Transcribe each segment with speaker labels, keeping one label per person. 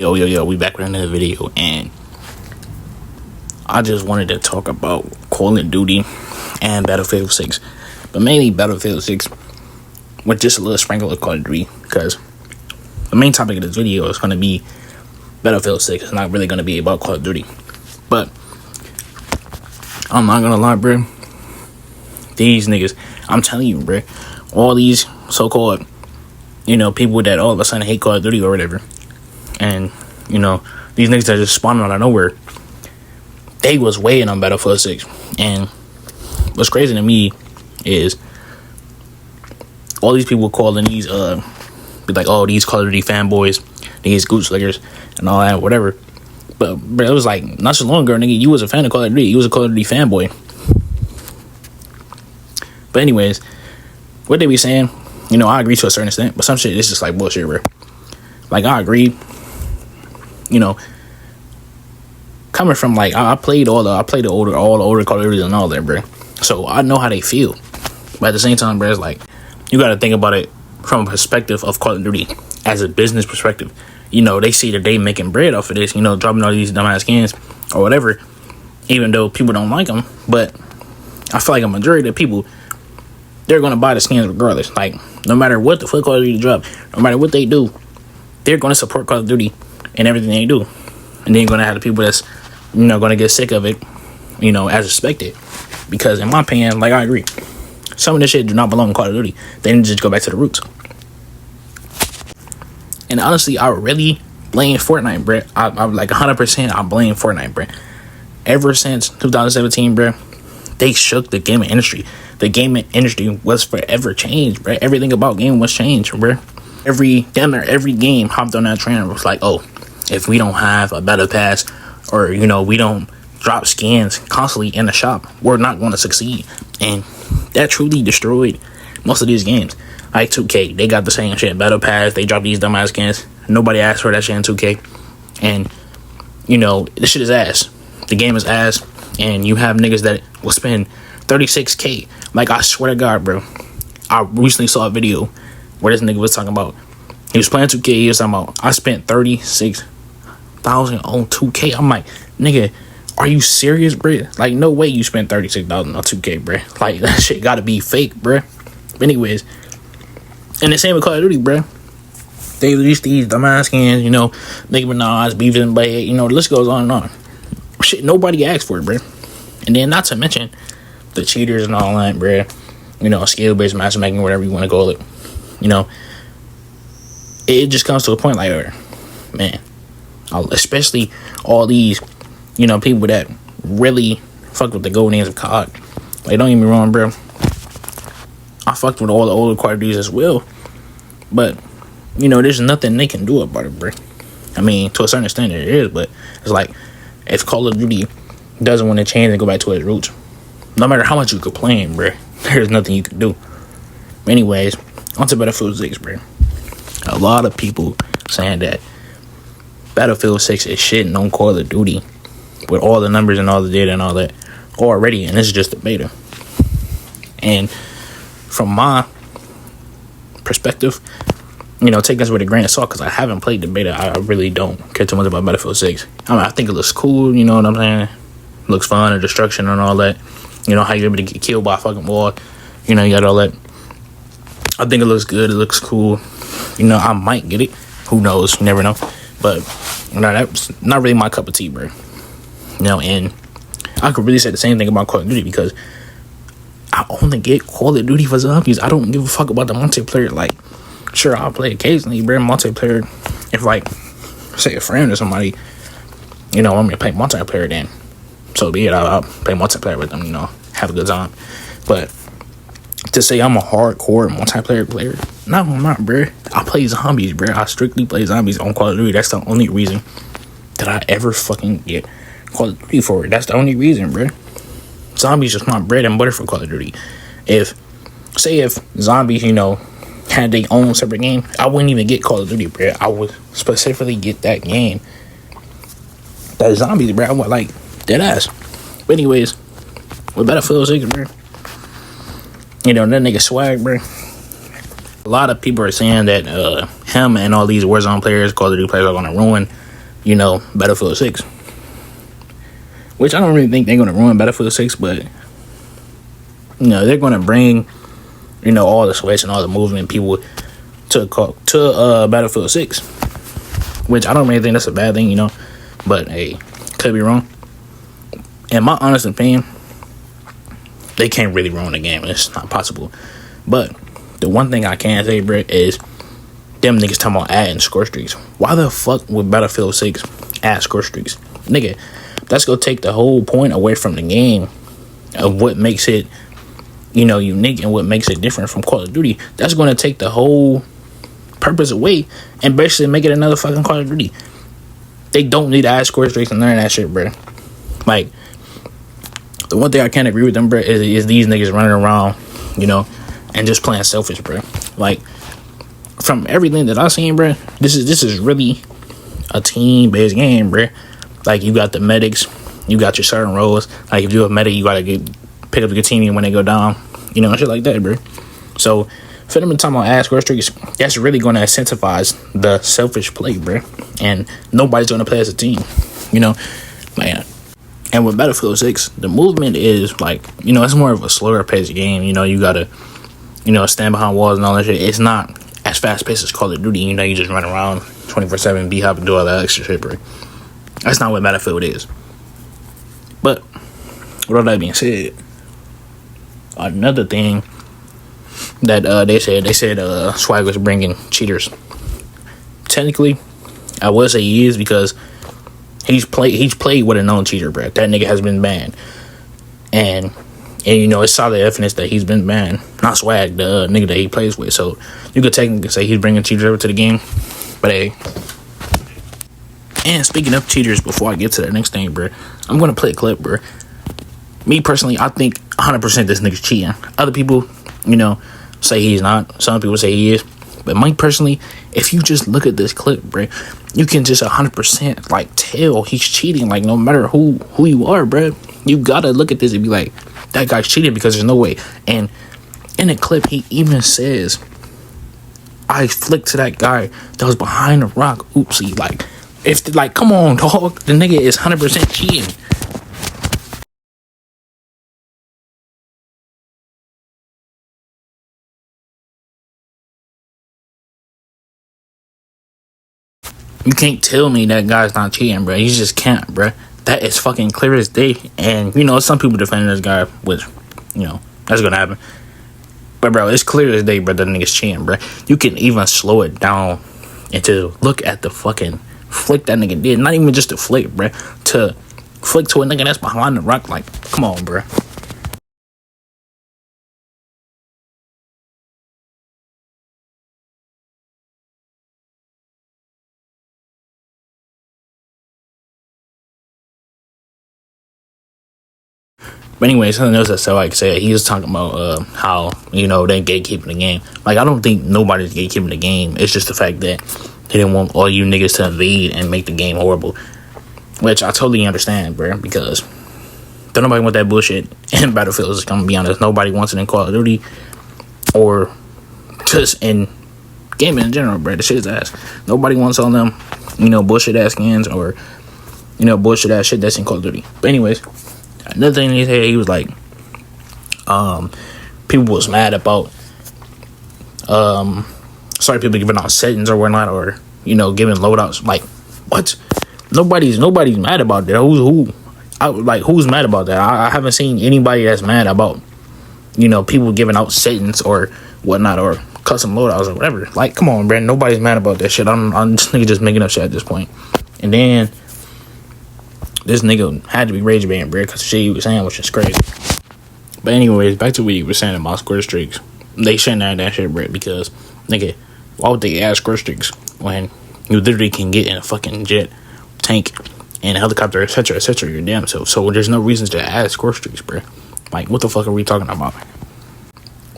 Speaker 1: Yo, we back with another video, and I just wanted to talk about Call of Duty and Battlefield 6, but mainly Battlefield 6 with just a little sprinkle of Call of Duty, because the main topic of this video is going to be Battlefield 6. It's not really going to be about Call of Duty, but I'm not going to lie, bro. These niggas, I'm telling you, bro, all these so-called, people that all of a sudden hate Call of Duty or whatever, and, these niggas that just spawned out of nowhere, they was waiting on Battlefield 6. And what's crazy to me is all these people calling these, be like, oh, these Call of Duty fanboys, these goose slickers, and all that, whatever. But it was like, not so long ago, nigga, you was a fan of Call of Duty. You was a Call of Duty fanboy. But anyways, what they be saying, I agree to a certain extent, but some shit is just like bullshit, bro. Like, I agree. Coming from like I played all the older Call of Duty and all that, bro. So I know how they feel. But at the same time, bro, it's like you got to think about it from a perspective of Call of Duty as a business perspective. They see that they making bread off of this. Dropping all these dumbass skins or whatever. Even though people don't like them, but I feel like a majority of people, they're gonna buy the skins regardless. Like, no matter what the fuck Call of Duty drop, no matter what they do, they're gonna support Call of Duty and everything they do. And then you're gonna have the people that's gonna get sick of it, as expected. Because in my opinion, like, I agree, some of this shit do not belong in Call of Duty. They need to just go back to the roots. And honestly, I really blame Fortnite, bro. I'm like 100%. I blame Fortnite, bro. Ever since 2017, bro, they shook the gaming industry. The gaming industry was forever changed, bro. Everything about gaming was changed, bro. Every game hopped on that trend. It was like, oh, if we don't have a battle pass, or we don't drop skins constantly in the shop, we're not going to succeed. And that truly destroyed most of these games. Like 2K, they got the same shit, battle pass, they drop these dumbass skins. Nobody asked for that shit in 2K. And this shit is ass. The game is ass. And you have niggas that will spend $36K. Like, I swear to God, bro, I recently saw a video where this nigga was talking about, he was playing 2K, he was talking about, I spent $36,000 on 2K. I'm like, nigga, are you serious, bro? Like, no way you spent $36,000 on 2K, bro. Like, that shit gotta be fake, bro. But anyways, and the same with Call of Duty, bro. They released these dumbass skins, Nicki Minaj, Beavis and Blade, the list goes on and on. Shit, nobody asked for it, bro. And then, not to mention the cheaters and all that, bro. Skill-based matchmaking, whatever you want to call it. It just comes to a point like, man, especially all these, people that really fuck with the golden age of COD. Like, don't get me wrong, bro. I fucked with all the older Call of Duties as well. But, there's nothing they can do about it, bro. I mean, to a certain extent it is, but it's like, if Call of Duty doesn't want to change and go back to its roots, no matter how much you complain, bro, there's nothing you can do. Anyways, on to Battlefield 6, bro. A lot of people saying that Battlefield 6 is shitting on Call of Duty with all the numbers and all the data and all that already, and this is just the beta. And from my perspective, take this with a grain of salt, because I haven't played the beta. I really don't care too much about Battlefield 6. I think it looks cool, you know what I'm saying? Looks fun, and destruction and all that. How you're able to get killed by a fucking wall. You got all that. I think it looks good. It looks cool. I might get it. Who knows? You never know. But, that's not really my cup of tea, bro. And I could really say the same thing about Call of Duty, because I only get Call of Duty for zombies. I don't give a fuck about the multiplayer. Like, sure, I'll play occasionally, bro, multiplayer. If, like, say a friend or somebody, want me to play multiplayer, then so be it. I'll play multiplayer with them, have a good time. But to say I'm a hardcore multiplayer player, no, I'm not, bro. I play zombies, bro. I strictly play zombies on Call of Duty. That's the only reason that I ever fucking get Call of Duty for it. That's the only reason, bro. Zombies just my bread and butter for Call of Duty. If zombies, had their own separate game, I wouldn't even get Call of Duty, bro. I would specifically get that game. That zombies, bro. I would, like, dead ass. But anyways, with Battlefield 6, bro, that nigga Swag, bro, a lot of people are saying that him and all these Warzone players, Call of Duty players, are going to ruin Battlefield 6. Which I don't really think they're going to ruin Battlefield 6, but, they're going to bring, all the switch and all the movement people to Battlefield 6. Which I don't really think that's a bad thing, but hey, could be wrong. In my honest opinion, they can't really ruin the game. It's not possible. But the one thing I can say, bro, is them niggas talking about adding score streaks. Why the fuck would Battlefield 6 add score streaks? Nigga, that's gonna take the whole point away from the game of what makes it, unique and what makes it different from Call of Duty. That's gonna take the whole purpose away and basically make it another fucking Call of Duty. They don't need to add score streaks and none of that shit, bro. Like, the one thing I can't agree with them, bro, is these niggas running around, and just playing selfish, bro. Like, from everything that I've seen, bro, this is really a team-based game, bro. Like, you got the medics, you got your certain roles. Like, if you're a medic, you gotta pick up your team when they go down, and shit like that, bro. So, for them to talk about add score streaks, that's really gonna incentivize the selfish play, bro. And nobody's gonna play as a team, man. And with Battlefield 6, the movement is like, it's more of a slower paced game. You gotta, stand behind walls and all that shit. It's not as fast paced as Call of Duty. You just run around 24/7, B-hop, and do all that extra shit, bro. That's not what Battlefield is. But with all that being said, another thing that they said Swag was bringing cheaters. Technically, I would say he is, because he's played with a known cheater, bro. That nigga has been banned, and it's solid evidence that he's been banned. Not Swag, the nigga that he plays with. So you could technically say he's bringing cheaters over to the game. But hey, and speaking of cheaters, before I get to the next thing, bro, I'm gonna play a clip, bro. Me personally, I think 100% this nigga's cheating. Other people, say he's not. Some people say he is. But Mike personally, if you just look at this clip, bro, you can just 100% like tell he's cheating. Like, no matter who you are, bro, you gotta look at this and be like, that guy's cheating, because there's no way. And in the clip, he even says, I flicked to that guy that was behind the rock. Oopsie. Like, come on, dog. The nigga is 100% cheating. You can't tell me that guy's not cheating, bro. You just can't, bro. That is fucking clear as day. And, some people defending this guy, which, that's gonna happen. But, bro, it's clear as day, bro, that nigga's cheating, bro. You can even slow it down and to look at the fucking flick that nigga did. Not even just a flick, bro. To flick to a nigga that's behind the rock. Like, come on, bro. But anyway, something else that Selak said, he was talking about how, they gatekeeping the game. Like, I don't think nobody's gatekeeping the game. It's just the fact that they didn't want all you niggas to invade and make the game horrible. Which I totally understand, bro, because don't nobody want that bullshit in Battlefield. Just gonna be honest, nobody wants it in Call of Duty or just in gaming in general, bro. The shit is ass. Nobody wants all them, bullshit ass skins or, bullshit ass shit that's in Call of Duty. But anyways, another thing he said, he was like, people was mad about, people giving out settings or whatnot, or, giving loadouts. Like, what? Nobody's mad about that. Who's mad about that? I haven't seen anybody that's mad about, people giving out settings or whatnot, or custom loadouts or whatever. Like, come on, Brandon. Nobody's mad about that shit. I'm just making up shit at this point. And then this nigga had to be rage banned, bro, because the shit he was saying was just crazy. But anyways, back to what he was saying about score streaks. They shouldn't add that shit, bro, because, nigga, why would they add score streaks when you literally can get in a fucking jet, tank, and a helicopter, etc., your damn self? So there's no reasons to add score streaks, bro. Like, what the fuck are we talking about?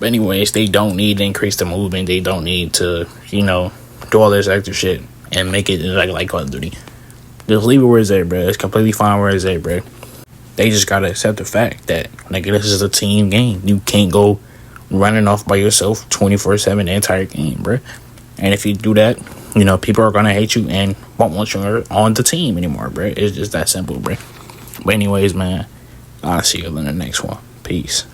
Speaker 1: But anyways, they don't need to increase the movement. They don't need to, do all this extra shit and make it like Call of Duty. Just leave it where it's at, bro. It's completely fine where it's at, bro. They just gotta accept the fact that, this is a team game. You can't go running off by yourself 24/7 the entire game, bro. And if you do that, you know, people are gonna hate you and won't want you on the team anymore, bro. It's just that simple, bro. But anyways, man, I'll see you in the next one. Peace.